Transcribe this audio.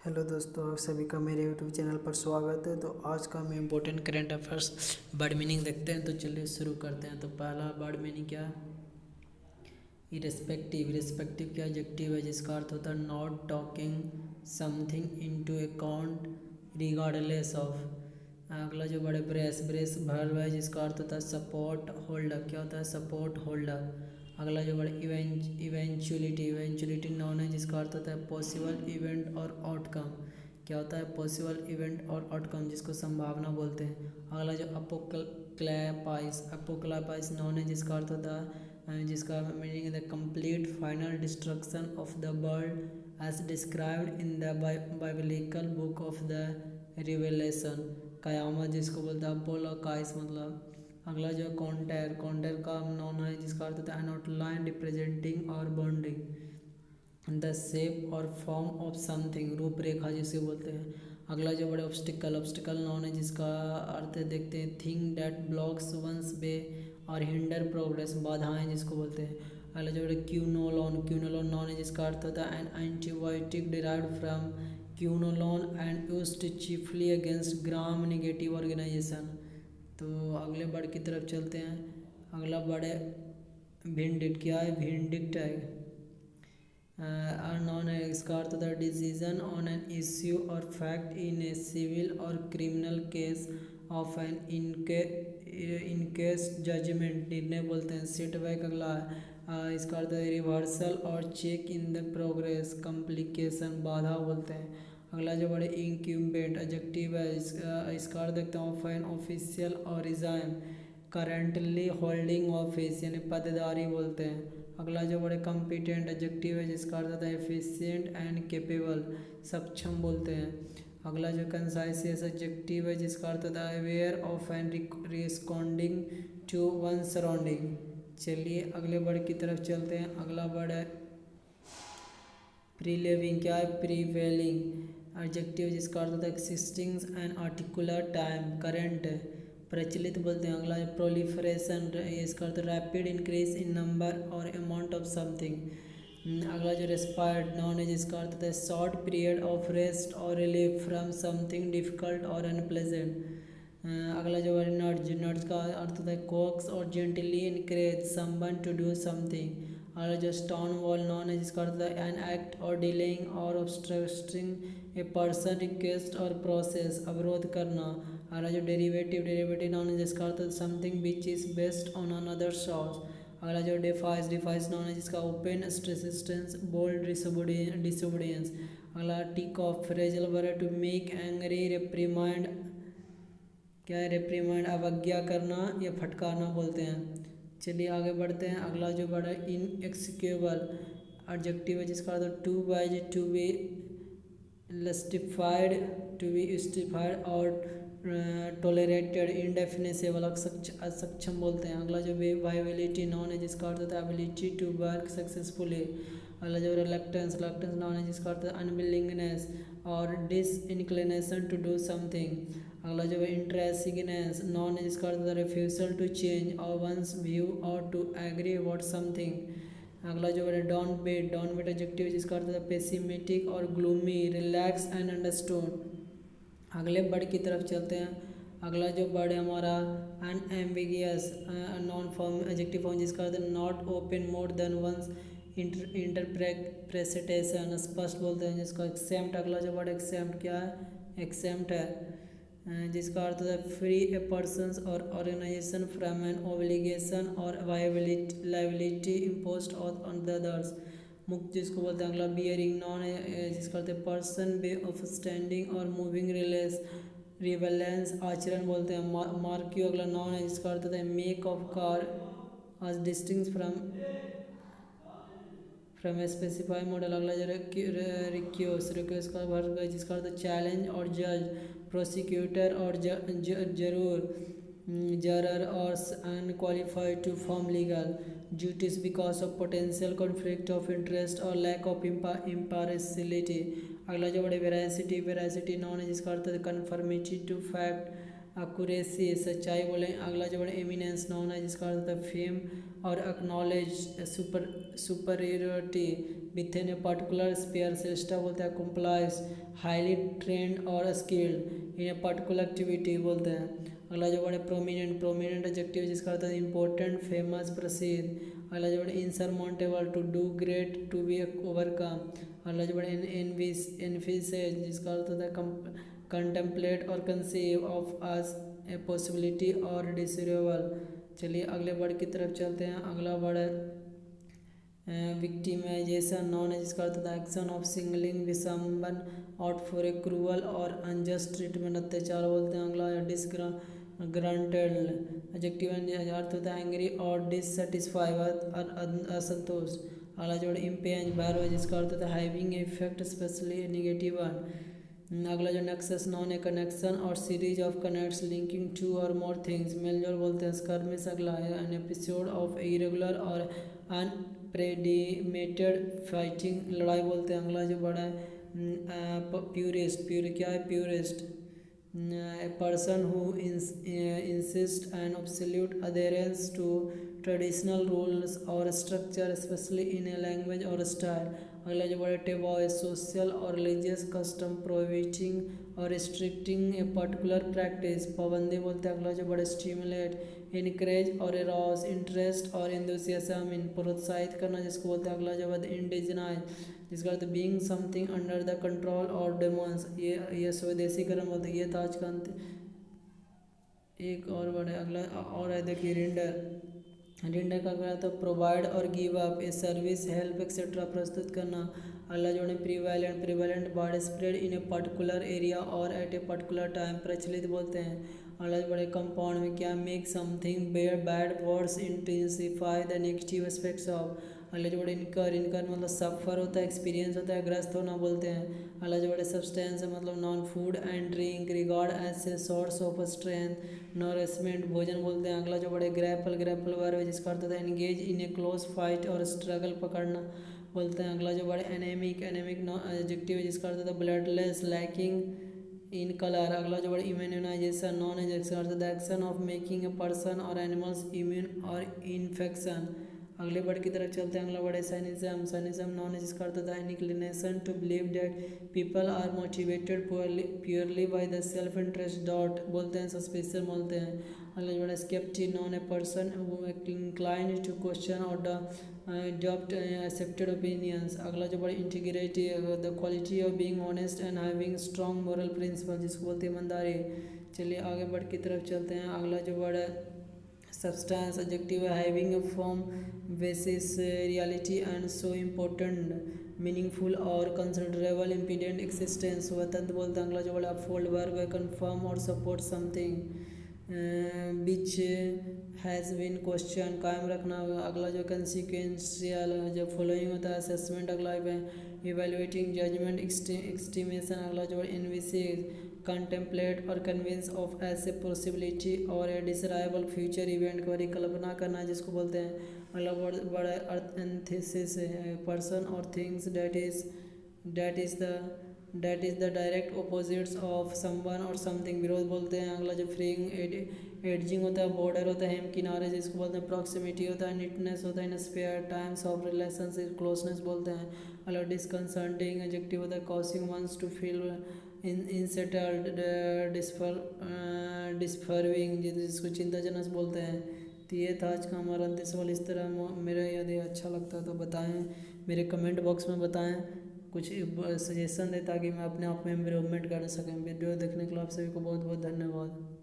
Hello दोस्तों, आप सभी का मेरे यूट्यूब चैनल पर स्वागत है। तो आज का हम important current affairs word meaning देखते हैं। तो चलिए शुरू करते हैं। तो पहला वर्ड मीनिंग क्या है? इरेस्पेक्टिव। इरेस्पेक्टिव क्या एडजेक्टिव है जिसका अर्थ होता है not talking something into account regardless of. अगला जो बड़े ब्रेस ब्रेस वर्ब है जिसका अर्थ होता है सपोर्ट होल्डर। क्या होता है? Support holder. अगला जो बड़े इवेंचुअलिटी। इवेंचुअलिटी नाउन है जिसका अर्थ होता है पॉसिबल इवेंट और आउटकम। क्या होता है? पॉसिबल इवेंट और आउटकम, जिसको संभावना बोलते हैं। अगला जो अपोक्लैपाइस। अपोक्लैपाइस नाउन है जिसका अर्थ होता है जिसका मीनिंग है the complete final destruction of the world as described in the biblical book of the revelation. कयामत जिसको बोलते हैं अपोलोकाइस मतलब। अगला जो है कॉन्टेर। कॉन्टेर का नाउन है जिसका अर्थ होता है एन आउटलाइन रिप्रेजेंटिंग और बाउंड्री द शेप और फॉर्म ऑफ समथिंग, रूपरेखा जिसे बोलते हैं। अगला जो बड़े ऑब्स्टिकल। ऑब्स्टिकल नाउन है जिसका अर्थ देखते हैं थिंग दैट ब्लॉक्स वंस वे और हिंडर प्रोग्रेस, बाधाएं जिसको बोलते हैं। अगला जो बड़े क्यूनोलॉन। क्यूनोलॉन नाउन है जिसका अर्थ होता है an antibiotic derived from quinolone and used chiefly against gram negative organisation. तो अगले वर्ड की तरफ चलते हैं। अगला वर्ड है भिंडिक्ट। क्या है? भिंडिक्ट है नॉन है इसका अर्थ होता है डिसीजन ऑन एन इश्यू और फैक्ट इन ए सिविल और criminal case of an inquest judgment, निर्णय बोलते हैं। सेटबैक अगला है इसका अर्थ है रिवर्सल और check in the progress, complication, बाधा बोलते हैं। अगला जो बड़े इंक्यूबेंट एडजेक्टिव है इसका अर्थ देखते हैं ऑफ एन ऑफिशियल और रिजाइन करेंटली होल्डिंग ऑफिस, यानी पदधारी बोलते हैं। अगला जो बड़े कॉम्पिटेंट एडजेक्टिव है जिसका अर्थ होता है एफिशिएंट एंड कैपेबल, सक्षम बोलते हैं। अगला जो कंसाइसियस एडजेक्टिव है जिसका अर्थ होता है aware of and responding to one surrounding. चलिए अगले वर्ड की तरफ चलते हैं। अगला वर्ड है प्रीलिविंग। क्या है? प्रीवेलिंग एडजेक्टिव जिसका अर्थ होता है existing and articular time, current, प्रचलित बोलते हैं। अगला है प्रोलिफरेशन, इसका अर्थ रैपिड इंक्रीज इन नंबर और अमाउंट ऑफ समथिंग। अगला जो रेस्पायर्ड नाउन है जिसका अर्थ होता है शॉर्ट पीरियड ऑफ रेस्ट और रिलीफ फ्रॉम समथिंग डिफिकल्ट और अनप्लेजेंट। अगला जो है नर्ज। नर्ज का अर्थ होता है कोक्स और gently encourage someone to do something. अगला जो स्टोन वॉल नाउन है जिसका अर्थ है एन एक्ट और डिलेइंग और ऑब्स्ट्रक्टिंग ए पर्सन रिक्वेस्ट और प्रोसेस, अवरोध करना। अगला जो डेरिवेटिव। डेरिवेटिव नाउन है जिसका अर्थ है something which is based on another source. अगला जो डिफाइस। डिफाइस नाउन है जिसका ओपन रेसिस्टेंस, बोल्ड डिसोबीडियंस। अगला tick off phrasal verb to make angry, reprimand. क्या है? रिप्रीमाइंड अवज्ञा करना या फटकारना बोलते हैं। चलिए आगे बढ़ते हैं। अगला जो वर्ड है इनएक्सक्यूएबल एडजेक्टिव है जिसका अर्थ है to wise to be justified, to be justified और टोलरेटेड, इंडेफिनेसेबल, असक्षम बोलते हैं। अगला जो वाइबिलिटी नाउन है जिसका अर्थ होता है एबिलिटी टू वर्क सक्सेसफुली। अगला जो रिलक्टेंस। रिलक्टेंस नाउन है जिसका अर्थ है अनविलिंगनेस और डिसइंक्लिनेशन टू डू समथिंग। अगला जो है इंट्रेसिगनेस नाउन है जिसका अर्थ होता है रिफ्यूजल टू चेंज और वंस व्यू और टू एग्री अबाउट समथिंग। अगला जो है downbeat. Downbeat adjective जिसका अर्थ होता है पेसिमेटिक और ग्लूमी, रिलैक्स एंड अंडरस्टूड। अगले वर्ड की तरफ चलते हैं। अगला जो वर्ड है हमारा unambiguous noun form adjective form जिसका अर्थ है not open more than one's interpretation, स्पष्ट बोलते हैं जिसको एक्सेम्प्ट। अगला जो वर्ड एक्सेम्प्ट क्या है? एक्सेम्प्ट है जिसका अर्थ है फ्री ए पर्सन और ऑर्गेनाइजेशन फ्रॉम एन ऑब्लिगेशन और liability imposed on the others, मुक्त जिसको बोलते हैं। अगला बियरिंग नॉन है जिसका अर्थ है पर्सन वे ऑफ स्टैंडिंग और मूविंग रिवेलेंस, आचरण बोलते हैं। मार्क्यू अगला नॉन है जिसका अर्थ है make of car as distinct from a specify model. अगला जो रिक्यूस। रिक्यूस का वर्ग है जिसका अर्थ चैलेंज और जज, प्रोसिक्यूटर और जरूर, जरर और unqualified to form legal duties because of potential conflict of interest और लैक ऑफ इम्पार्शियलिटी। अगला जो बड़े वेरासिटी। वेरासिटी नॉन है जिसका अर्थ है कन्फर्मिटी टू फैक्ट, एक्यूरेसी, सच्चाई बोले। अगला जो बड़े एमिनेंस नॉन है जिसका अर्थ है fame or acknowledge superiority within a particular sphere. श्रेष्ठता बोलते हैं complies, highly trained or skilled in a particular activity बोलते हैं. अगला जो वर्ड है प्रोमिनेंट. प्रोमिनेंट एडजेक्टिव जिसका अर्थ है इंपॉर्टेंट, फेमस, प्रसिद्ध. अगला जो word insurmountable, to do great, to be overcome. अगला जो वर्ड एनफिसेज जिसका अर्थ होता है कंटेम्पलेट और conceive of us a possibility और डिसरेबल. चलिए अगले वर्ड की तरफ चलते हैं. अगला वर्ड है विक्टिमाइजेशन. नॉन है जिसका अर्थ होता है action of singling with someone out for a cruel और अनजस्ट ट्रीटमेंट, अत्याचार बोलते हैं. अगला है डिसग्रांटेड एडजेक्टिव अर्थ होता है एंग्री और डिससेटिस्फाइड, असंतोष. अगला जो इम्पेंज वर्ब है जिसका अर्थ होता है having effect specially negative one. अगला जो नेक्सस नॉन है कनेक्शन और series of connects linking two और मोर थिंग्स, मेलजोल बोलते हैं. स्कर्मिश अगला है एन एपिसोड ऑफ इरेगुलर और अनप्रेडिमेटेड फाइटिंग, लड़ाई बोलते हैं. अगला जो बड़ा है प्यूरिस्ट. क्या है purist? A person who insists an absolute adherence to traditional rules or structure, especially in a language or style. अगला जो वर्ड टेबो है सोशल और रिलीजियस कस्टम प्रोहिबिटिंग और रिस्ट्रिक्टिंग ए पर्टिकुलर प्रैक्टिस, पाबंदी बोलते हैं. अगला जो वर्ड स्टिमुलेट, इनकरेज और एरोस, इंटरेस्ट और एंथुसियाज्म, प्रोत्साहित करना जिसको बोलते हैं. अगला जो वर्ड इंडिजिनाइज जिसका अर्थ being something under the control और डेमोन्स, ये स्वदेशीकरण बोलते हैं. ये था आज का अंत. एक और वर्ड है अगला और है देखिए रेंडर. रेंडर का क्या था प्रोवाइड और give up a service, help etcetera, प्रस्तुत करना. अगला जो है prevalent. Prevalent widespread in a particular area और एट ए पर्टिकुलर टाइम, प्रचलित बोलते हैं. अगला जो बड़े कंपाउंड में क्या make something bad words intensify the negative aspects of. अगले जो बड़े इनकर. इनकर मतलब सफ़र होता है, एक्सपीरियंस होता है, ग्रस्त होना बोलते हैं. अगला जो बड़े सब्सटेंस है मतलब noun food and drink, regard as a source of strength, nourishment, भोजन बोलते हैं. अगला जो बड़े ग्रैपल. ग्रैपल वर्ब है जिसका अर्थ होता है engage in A close fight और स्ट्रगल, पकड़ना बोलते हैं. अगला जो बड़े एनेमिक. एनेमिक एडजेक्टिव है जिसका अर्थ होता है ब्लडलेस, लैकिंग इन कलर. अगला जो बड़े इम्यूनाइजेशन. नॉन है जिसका अर्थ होता है action of making a person और एनिमल्स इम्यून और इन्फेक्शन. अगले वर्ड की तरफ चलते हैं. अगला वर्ड है साइनिज्म. साइनिज्म नॉन है जिसका अर्थ होता है inclination to believe that people are motivated purely by the self interest dot बोलते हैं, सस्पिशियस बोलते हैं. अगला वर्ड है स्केप्टी. नॉन है person who inclined to question और adopt accepted opinions. अगला जो बड़ा integrity, the quality of being honest and having strong moral principle जिसको बोलते हैं ईमानदारी. चलिए आगे वर्ड की तरफ चलते हैं. अगला जो वर्ड है substance. adjective having a firm basis, reality and so important, meaningful और considerable impedient existence, स्वतंत्र बोलते हैं. अगला जो बड़ा uphold verb है confirm और support something which has been question, कायम रखना. अगला जो consequential जब following होता है assessment. अगला evaluating, judgment, estimation. अगला जो envisage, कंटेम्पलेट और कन्विंस ऑफ ऐसे पॉसिबिलिटी और ए डिसराइबल फ्यूचर इवेंट की परिकल्पना करना जिसको बोलते हैं. अगला वर्ड बड़ा एंथेसिस है पर्सन और things that is the direct opposites of someone और समथिंग, विरोध बोलते हैं. अगला जो फ्रीइंग. एडजिंग होता है बॉर्डर होता है, हम किनारे जिसको बोलते हैं. प्रॉक्सिमिटी होता है, नीटनेस होता है, in spare times of relationship, closeness बोलते हैं. अगला डिसकंसर्टिंग एडजेक्टिव होता है causing one's to feel unsettled, disturbing जिसको चिंताजनक बोलते हैं. तो ये था आज का हमारा अंतिम सवाल. इस तरह मेरा यदि अच्छा लगता है तो बताएं, मेरे कमेंट बॉक्स में बताएं, कुछ सजेशन दें ताकि मैं अपने आप में इम्प्रूवमेंट कर सकें. वीडियो देखने के लिए आप सभी को बहुत बहुत धन्यवाद.